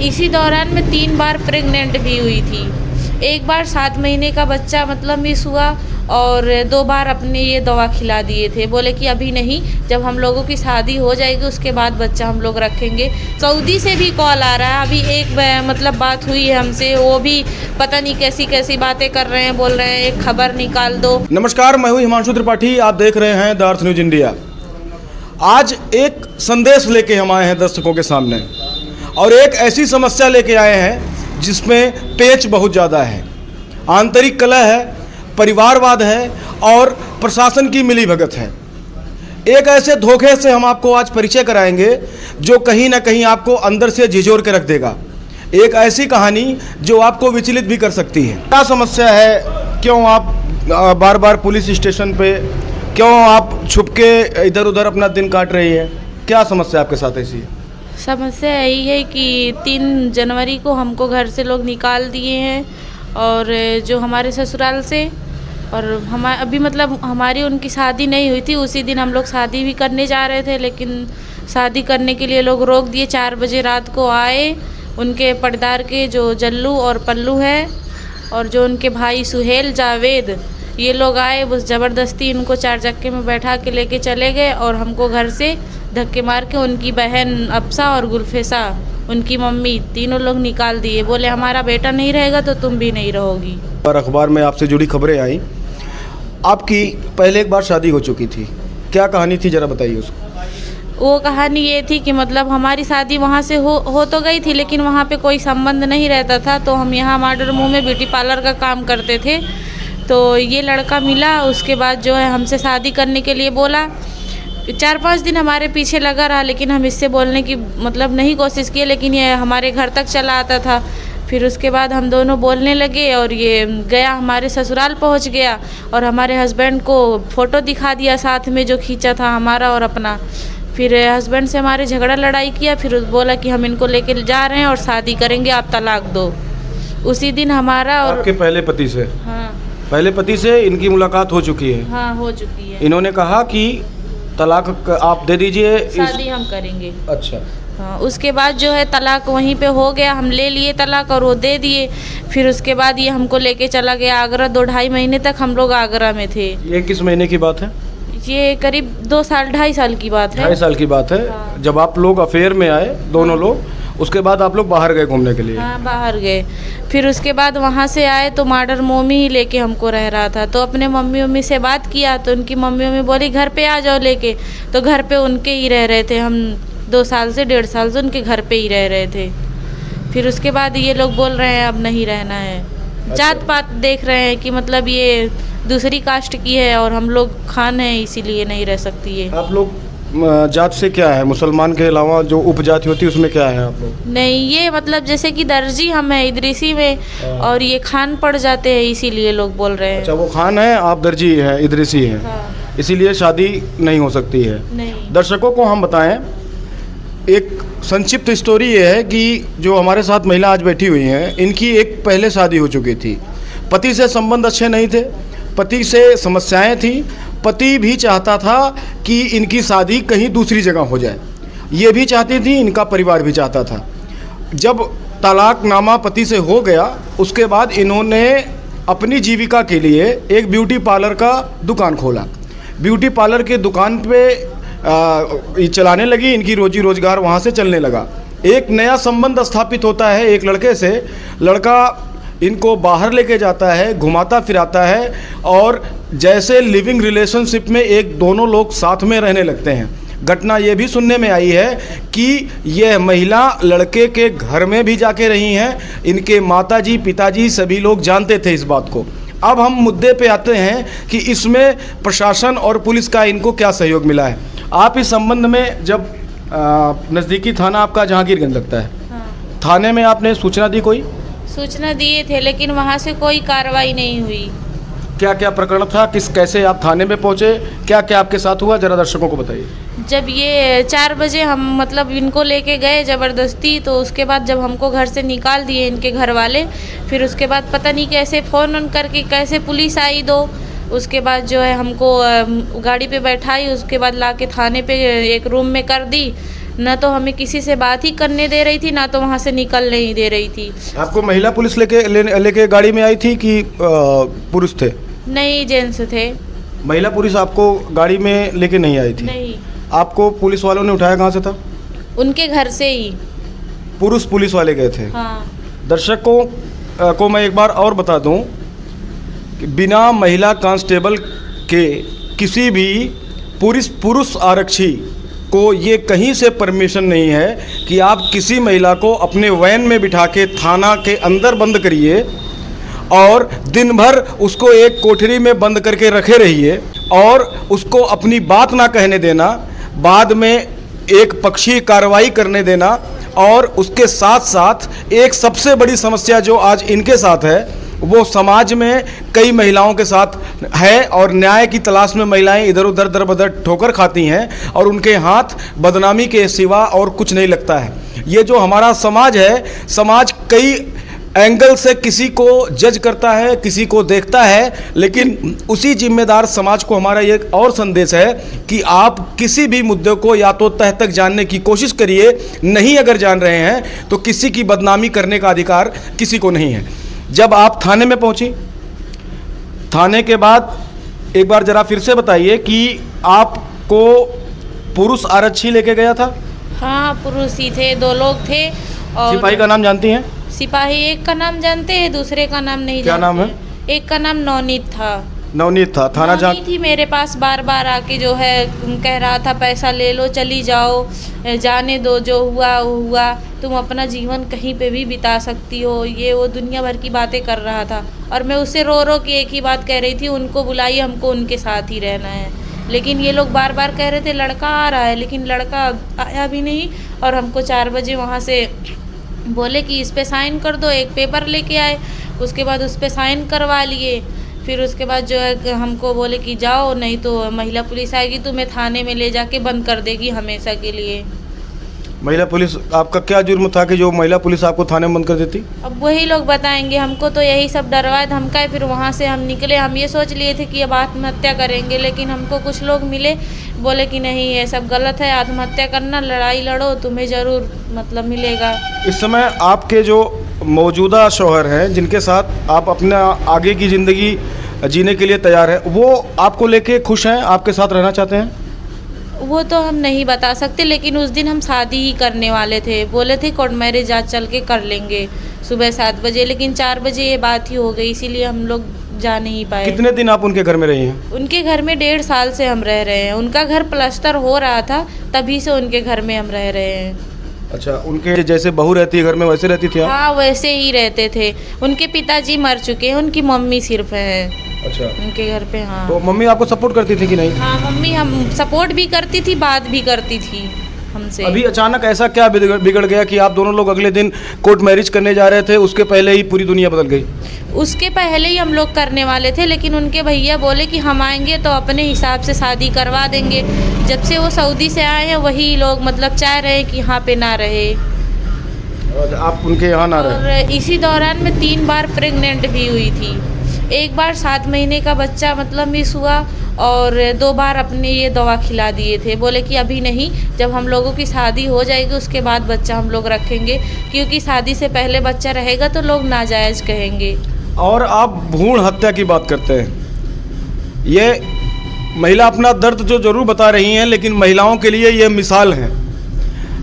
इसी दौरान मैं 3 बार प्रेग्नेंट भी हुई थी। एक बार 7 महीने का बच्चा मतलब मिस हुआ और 2 बार अपने ये दवा खिला दिए थे। बोले कि अभी नहीं, जब हम लोगों की शादी हो जाएगी उसके बाद बच्चा हम लोग रखेंगे। सऊदी से भी कॉल आ रहा है। अभी एक मतलब बात हुई है हमसे, वो भी पता नहीं कैसी कैसी बातें कर रहे हैं, बोल रहे हैं एक खबर निकाल दो। नमस्कार, मैं हूं हिमांशु त्रिपाठी। आप देख रहे हैं द अर्थ न्यूज इंडिया। आज एक संदेश लेके हम आए हैं दर्शकों के सामने और एक ऐसी समस्या लेके आए हैं जिसमें पेच बहुत ज़्यादा है, आंतरिक कलह है, परिवारवाद है और प्रशासन की मिलीभगत है। एक ऐसे धोखे से हम आपको आज परिचय कराएंगे जो कहीं ना कहीं आपको अंदर से झिझोर के रख देगा। एक ऐसी कहानी जो आपको विचलित भी कर सकती है। क्या समस्या है? क्यों आप बार बार पुलिस स्टेशन पे, क्यों आप छुप के इधर उधर अपना दिन काट रही है? क्या समस्या आपके साथ ऐसी है? समस्या यही है कि 3 जनवरी को हमको घर से लोग निकाल दिए हैं और जो हमारे ससुराल से, और अभी मतलब हमारी उनकी शादी नहीं हुई थी। उसी दिन हम लोग शादी भी करने जा रहे थे, लेकिन शादी करने के लिए लोग रोक दिए। 4 बजे रात को आए, उनके पर्दार के जो जल्लू और पल्लू है और जो उनके भाई सुहेल जावेद, ये लोग आए, बस ज़बरदस्ती इनको 4 चक्के में बैठा के लेके चले गए और हमको घर से धक्के मार के उनकी बहन अफसा और गुलफेसा, उनकी मम्मी, तीनों लोग निकाल दिए। बोले हमारा बेटा नहीं रहेगा तो तुम भी नहीं रहोगी। और अखबार में आपसे जुड़ी खबरें आई। आपकी पहले एक बार शादी हो चुकी थी, क्या कहानी थी जरा बताइए उसको। वो कहानी ये थी कि मतलब हमारी शादी वहाँ से हो तो गई थी, लेकिन वहाँ पे कोई संबंध नहीं रहता था। तो हम यहाँ मॉडर्न मुंह में ब्यूटी पार्लर का काम करते थे। तो ये लड़का मिला, उसके बाद जो है हमसे शादी करने के लिए बोला। 4-5 दिन हमारे पीछे लगा रहा, लेकिन हम इससे बोलने की मतलब नहीं कोशिश किए, लेकिन ये हमारे घर तक चला आता था। फिर उसके बाद हम दोनों बोलने लगे और ये गया, हमारे ससुराल पहुंच गया और हमारे हस्बैंड को फ़ोटो दिखा दिया साथ में जो खींचा था हमारा और अपना। फिर हस्बैंड से हमारे झगड़ा लड़ाई किया, फिर बोला कि हम इनको लेके जा रहे हैं और शादी करेंगे, आप तलाक दो। उसी दिन हमारा और आपके पहले पति से? हाँ, पहले पति से इनकी मुलाकात हो चुकी है? हाँ, हो चुकी है। इन्होंने कहा कि तलाक आप दे दीजिए, शादी हम करेंगे। अच्छा। हाँ, उसके बाद जो है तलाक वहीं पे हो गया, हम ले लिए तलाक और वो दे दिए। फिर उसके बाद ये हमको लेके चला गया आगरा। 2-2.5 महीने तक हम लोग आगरा में थे। ये किस महीने की बात है? ये करीब 2 साल 2.5 साल की बात है। 2.5 साल की बात है। हाँ। जब आप लोग अफेयर में आए दोनों लोग, उसके बाद आप लोग बाहर गए घूमने के लिए? हाँ, बाहर गए। फिर उसके बाद वहाँ से आए तो मॉडर्न मोमी ही लेके हमको रह रहा था। तो अपने मम्मी से बात किया तो उनकी मम्मी बोली घर पे आ जाओ लेके। तो घर पे उनके ही रह रहे थे हम 2 साल से 1.5 साल से उनके घर पे ही रह रहे थे। फिर उसके बाद ये लोग बोल रहे हैं अब नहीं रहना है। अच्छा। जात पात देख रहे हैं कि मतलब ये दूसरी कास्ट की है और हम लोग खान हैं, इसीलिए नहीं रह सकती है। आप लोग जात से क्या है? मुसलमान के अलावा जो उपजाति होती है उसमें क्या है आप लोग? नहीं, ये मतलब जैसे कि दर्जी हम हैं इदरीसी में और ये खान पड़ जाते हैं, इसीलिए लोग बोल रहे हैं। अच्छा, वो खान है, आप दर्जी हैं, इदरीसी हैं। हाँ। इसीलिए शादी नहीं हो सकती है। नहीं। दर्शकों को हम बताएं, एक संक्षिप्त स्टोरी ये है कि जो हमारे साथ महिला आज बैठी हुई हैं, इनकी एक पहले शादी हो चुकी थी। पति से संबंध अच्छे नहीं थे, पति से समस्याएं थी। पति भी चाहता था कि इनकी शादी कहीं दूसरी जगह हो जाए, ये भी चाहती थी, इनका परिवार भी चाहता था। जब तलाकनामा पति से हो गया, उसके बाद इन्होंने अपनी जीविका के लिए एक ब्यूटी पार्लर का दुकान खोला। ब्यूटी पार्लर के दुकान पे चलाने लगी, इनकी रोजी रोजगार वहाँ से चलने लगा। एक नया संबंध स्थापित होता है एक लड़के से। लड़का इनको बाहर लेके जाता है, घुमाता फिराता है और जैसे लिविंग रिलेशनशिप में एक दोनों लोग साथ में रहने लगते हैं। घटना ये भी सुनने में आई है कि यह महिला लड़के के घर में भी जाके रही हैं। इनके माताजी पिताजी सभी लोग जानते थे इस बात को। अब हम मुद्दे पे आते हैं कि इसमें प्रशासन और पुलिस का इनको क्या सहयोग मिला है। आप इस संबंध में जब नज़दीकी थाना आपका जहांगीरगंज लगता है, हाँ। थाने में आपने सूचना दी? कोई सूचना दिए थे लेकिन वहाँ से कोई कार्रवाई नहीं हुई। क्या क्या प्रकरण था? कैसे आप थाने में पहुंचे? क्या क्या आपके साथ हुआ, जरा दर्शकों को बताइए। जब ये 4 बजे हम मतलब इनको लेके गए ज़बरदस्ती, तो उसके बाद जब हमको घर से निकाल दिए इनके घर वाले, फिर उसके बाद पता नहीं कैसे फ़ोन करके कैसे पुलिस आई 2। उसके बाद जो है हमको गाड़ी पे बैठाई, उसके बाद लाके थाने पे एक रूम में कर दी। ना तो हमें किसी से बात ही करने दे रही थी, ना तो वहाँ से निकलने ही दे रही थी। आपको महिला पुलिस लेके गाड़ी में आई थी कि पुरुष थे? नहीं, जेंट्स थे। महिला पुलिस आपको गाड़ी में लेके नहीं आई थी? नहीं। आपको पुलिस वालों ने उठाया कहाँ से था? उनके घर से ही। पुरुष पुलिस वाले गए थे? हाँ। दर्शकों को मैं एक बार और बता दूं कि बिना महिला कांस्टेबल के किसी भी पुरुष आरक्षी को ये कहीं से परमिशन नहीं है कि आप किसी महिला को अपने वैन में बिठा के थाना के अंदर बंद करिए और दिन भर उसको एक कोठरी में बंद करके रखे रहिए और उसको अपनी बात ना कहने देना, बाद में एक पक्षी कार्रवाई करने देना। और उसके साथ साथ एक सबसे बड़ी समस्या जो आज इनके साथ है वो समाज में कई महिलाओं के साथ है और न्याय की तलाश में महिलाएं इधर उधर दर बदर ठोकर खाती हैं और उनके हाथ बदनामी के सिवा और कुछ नहीं लगता है। ये जो हमारा समाज है, समाज कई एंगल से किसी को जज करता है, किसी को देखता है, लेकिन उसी जिम्मेदार समाज को हमारा ये और संदेश है कि आप किसी भी मुद्दे को या तो तह तक जानने की कोशिश करिए, नहीं अगर जान रहे हैं तो किसी की बदनामी करने का अधिकार किसी को नहीं है। जब आप थाने में पहुंची, थाने के बाद एक बार जरा फिर से बताइए कि आपको पुरुष आरक्षी लेके गया था? हाँ, पुरुष ही थे, 2 लोग थे। और सिपाही का नाम जानती हैं? सिपाही एक का नाम जानते हैं, दूसरे का नाम नहीं क्या जानते। नाम है? एक का नाम नवनीत था। नवनीत था। थाना नवनीत ही मेरे पास बार बार आके जो है कह रहा था पैसा ले लो, चली जाओ, जाने दो, जो हुआ वो हुआ, तुम अपना जीवन कहीं पे भी बिता सकती हो, ये वो दुनिया भर की बातें कर रहा था। और मैं उससे रो रो के एक ही बात कह रही थी, उनको बुलाइए, हमको उनके साथ ही रहना है। लेकिन ये लोग बार बार कह रहे थे लड़का आ रहा है, लेकिन लड़का आया भी नहीं। और हमको 4 बजे वहाँ से बोले कि इस पे साइन कर दो, एक पेपर लेके आए, उसके बाद उस पे साइन करवा लिए। फिर उसके बाद जो है हमको बोले कि जाओ, नहीं तो महिला पुलिस आएगी, तुम्हें थाने में ले जाके बंद कर देगी हमेशा के लिए। महिला पुलिस, आपका क्या जुर्म था कि जो महिला पुलिस आपको थाने में बंद कर देती? अब वही लोग बताएंगे, हमको तो यही सब डरवाए धमकाए। फिर वहाँ से हम निकले, हम ये सोच लिए थे कि अब आत्महत्या करेंगे, लेकिन हमको कुछ लोग मिले, बोले कि नहीं ये सब गलत है, आत्महत्या करना, लड़ाई लड़ो, तुम्हें ज़रूर मतलब मिलेगा। इस समय आपके जो मौजूदा शौहर हैं, जिनके साथ आप अपना आगे की ज़िंदगी जीने के लिए तैयार हैं, वो आपको लेके खुश हैं, आपके साथ रहना चाहते हैं? वो तो हम नहीं बता सकते, लेकिन उस दिन हम शादी ही करने वाले थे। बोले थे कोर्ट मैरिज आज चल के कर लेंगे सुबह 7 बजे, लेकिन 4 बजे ये बात ही हो गई, इसीलिए हम लोग जा नहीं पाए। कितने दिन आप उनके घर में रही हैं? उनके घर में 1.5 साल से हम रह रहे हैं। उनका घर प्लास्टर हो रहा था, तभी से उनके घर में हम रह रहे हैं। अच्छा, उनके जैसे बहू रहती है घर में वैसे रहती थी आप? हाँ, वैसे ही रहते थे। उनके पिताजी मर चुके हैं, उनकी मम्मी सिर्फ है अच्छा उनके घर पे। हाँ, तो मम्मी आपको सपोर्ट करती थी कि नहीं? हाँ, मम्मी हम सपोर्ट भी करती थी, बात भी करती थी हमसे। अभी अचानक ऐसा क्या बिगड़ गया कि आप दोनों लोग अगले दिन कोर्ट मैरिज करने जा रहे थे, उसके पहले ही पूरी दुनिया बदल गई? उसके पहले ही हम लोग करने वाले थे, लेकिन उनके भैया बोले कि हम आएंगे तो अपने हिसाब से शादी करवा देंगे। जब से वो सऊदी से आए हैं वही लोग मतलब चाह रहे हैं कि यहाँ पे ना रहे और आप उनके यहाँ ना रहे। और इसी दौरान मैं 3 बार प्रेग्नेंट भी हुई थी। एक बार 7 महीने का बच्चा मतलब मिस हुआ, और 2 बार अपने ये दवा खिला दिए थे। बोले कि अभी नहीं, जब हम लोगों की शादी हो जाएगी उसके बाद बच्चा हम लोग रखेंगे, क्योंकि शादी से पहले बच्चा रहेगा तो लोग नाजायज़ कहेंगे। और आप भ्रूण हत्या की बात करते हैं। ये महिला अपना दर्द जो ज़रूर बता रही हैं, लेकिन महिलाओं के लिए ये मिसाल हैं।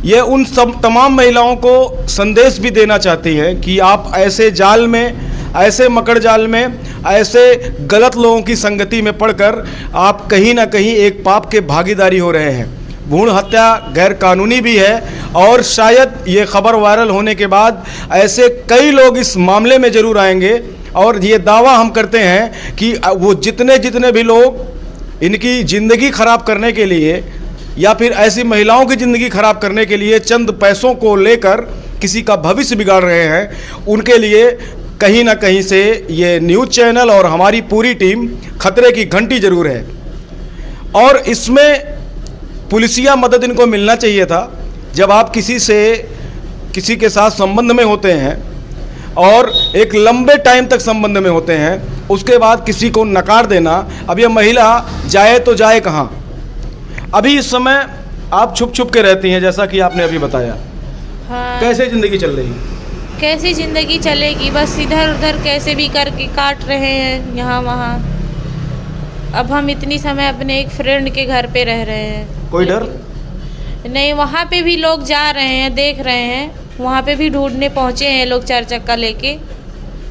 ये उन सब तमाम महिलाओं को संदेश भी देना चाहती हैं कि आप ऐसे जाल में, ऐसे मकड़ जाल में, ऐसे गलत लोगों की संगति में पड़कर आप कहीं ना कहीं एक पाप के भागीदारी हो रहे हैं। भ्रूण हत्या गैर कानूनी भी है, और शायद ये खबर वायरल होने के बाद ऐसे कई लोग इस मामले में ज़रूर आएंगे, और ये दावा हम करते हैं कि वो जितने भी लोग इनकी ज़िंदगी ख़राब करने के लिए या फिर ऐसी महिलाओं की ज़िंदगी ख़राब करने के लिए चंद पैसों को लेकर किसी का भविष्य बिगाड़ रहे हैं, उनके लिए कहीं ना कहीं से ये न्यूज़ चैनल और हमारी पूरी टीम खतरे की घंटी ज़रूर है। और इसमें पुलिसिया मदद इनको मिलना चाहिए था। जब आप किसी के साथ संबंध में होते हैं और एक लंबे टाइम तक संबंध में होते हैं, उसके बाद किसी को नकार देना, अब ये महिला जाए तो जाए कहाँ? अभी इस समय आप छुप छुप के रहती हैं जैसा कि आपने अभी बताया, हाँ, कैसे ज़िंदगी चल रही है? कैसी ज़िंदगी चलेगी, बस इधर उधर कैसे भी करके काट रहे हैं यहाँ वहाँ। अब हम इतनी समय अपने एक फ्रेंड के घर पे रह रहे हैं। कोई डर? नहीं, वहाँ पे भी लोग जा रहे हैं, देख रहे हैं, वहाँ पे भी ढूंढने पहुँचे हैं लोग 4 चक्का लेके।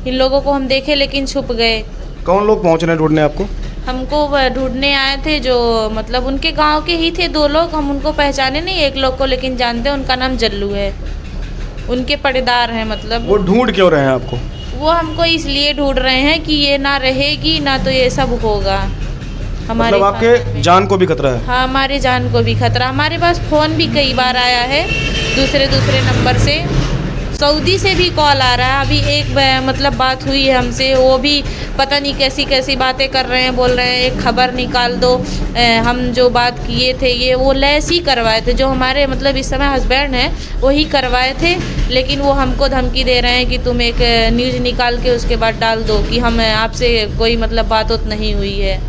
इन लोगों को हम देखे लेकिन छुप गए। कौन लोग पहुँच रहे हैं ढूंढने आपको? हमको ढूंढने आए थे जो मतलब उनके गांव के ही थे 2 लोग, हम उनको पहचाने नहीं, एक लोग को लेकिन जानते हैं, उनका नाम जल्लू है, उनके पड़ेदार हैं मतलब। वो ढूंढ क्यों रहे हैं आपको? वो हमको इसलिए ढूंढ रहे हैं कि ये ना रहेगी ना तो ये सब होगा हमारे मतलब खाने आपके में। जान को भी खतरा है? हाँ, हमारे जान को भी खतरा। हमारे पास फ़ोन भी कई बार आया है दूसरे नंबर से, सऊदी से भी कॉल आ रहा है। अभी एक मतलब बात हुई है हमसे, वो भी पता नहीं कैसी कैसी बातें कर रहे हैं, बोल रहे हैं एक खबर निकाल दो, हम जो बात किए थे ये वो लैस ही करवाए थे, जो हमारे मतलब इस समय हस्बैंड हैं वही करवाए थे, लेकिन वो हमको धमकी दे रहे हैं कि तुम एक न्यूज़ निकाल के उसके बाद डाल दो कि हम आपसे कोई मतलब बात नहीं हुई है।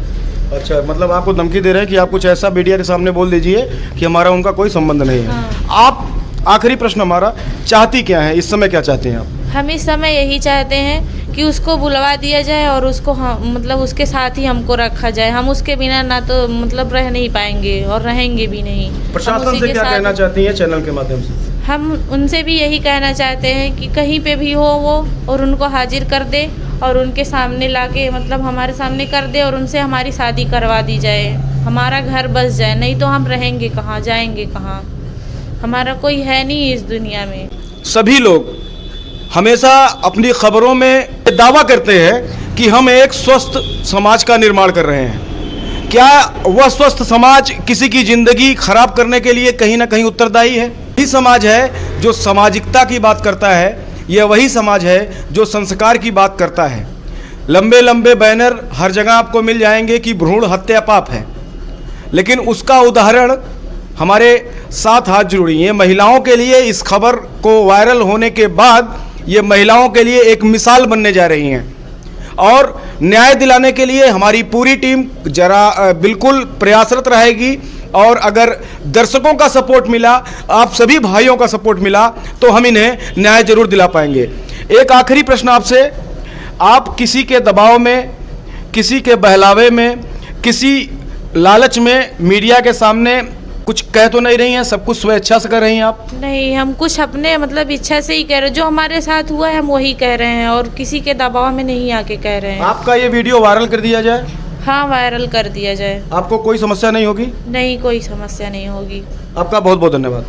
अच्छा, मतलब आपको धमकी दे रहे हैं कि आप कुछ ऐसा मीडिया के सामने बोल दीजिए कि हमारा उनका कोई संबंध नहीं है। हाँ। आप, आखिरी प्रश्न हमारा, चाहती क्या है इस समय, क्या चाहती हैं आप? हम इस समय यही चाहते हैं कि उसको बुलवा दिया जाए और उसको मतलब उसके साथ ही हमको रखा जाए। हम उसके बिना ना तो मतलब रह नहीं पाएंगे और रहेंगे भी नहीं। हम प्रशासन उसी से के क्या साथ- कहना चाहती हैं चैनल के माध्यम से? हम उनसे भी यही कहना चाहते हैं कि कहीं पे भी हो वो, और उनको हाजिर कर दे और उनके सामने लाके मतलब हमारे सामने कर दे और उनसे हमारी शादी करवा दी जाए, हमारा घर बस जाए। नहीं तो हम रहेंगे कहाँ, जाएंगे कहाँ, हमारा कोई है नहीं इस दुनिया में। सभी लोग हमेशा अपनी खबरों में दावा करते हैं कि हम एक स्वस्थ समाज का निर्माण कर रहे हैं। क्या वह स्वस्थ समाज किसी की ज़िंदगी खराब करने के लिए कहीं ना कहीं उत्तरदायी है? यही समाज है जो सामाजिकता की बात करता है, यह वही समाज है जो संस्कार की बात करता है। लंबे लंबे बैनर हर जगह आपको मिल जाएंगे कि भ्रूण हत्या पाप है, लेकिन उसका उदाहरण हमारे साथ हाथ जोड़ी ये महिलाओं के लिए इस खबर को वायरल होने के बाद ये महिलाओं के लिए एक मिसाल बनने जा रही हैं, और न्याय दिलाने के लिए हमारी पूरी टीम बिल्कुल प्रयासरत रहेगी। और अगर दर्शकों का सपोर्ट मिला, आप सभी भाइयों का सपोर्ट मिला, तो हम इन्हें न्याय जरूर दिला पाएंगे। एक आखिरी प्रश्न आपसे, आप किसी के दबाव में, किसी के बहलावे में, किसी लालच में मीडिया के सामने कुछ कह तो नहीं रही हैं? सब कुछ स्वेच्छा से कर रही हैं आप? नहीं, हम कुछ अपने मतलब इच्छा से ही कह रहे हैं, जो हमारे साथ हुआ है हम वही कह रहे हैं और किसी के दबाव में नहीं आके कह रहे हैं। आपका ये वीडियो वायरल कर दिया जाए? हाँ, वायरल कर दिया जाए। आपको कोई समस्या नहीं होगी? नहीं, कोई समस्या नहीं होगी। आपका बहुत बहुत धन्यवाद।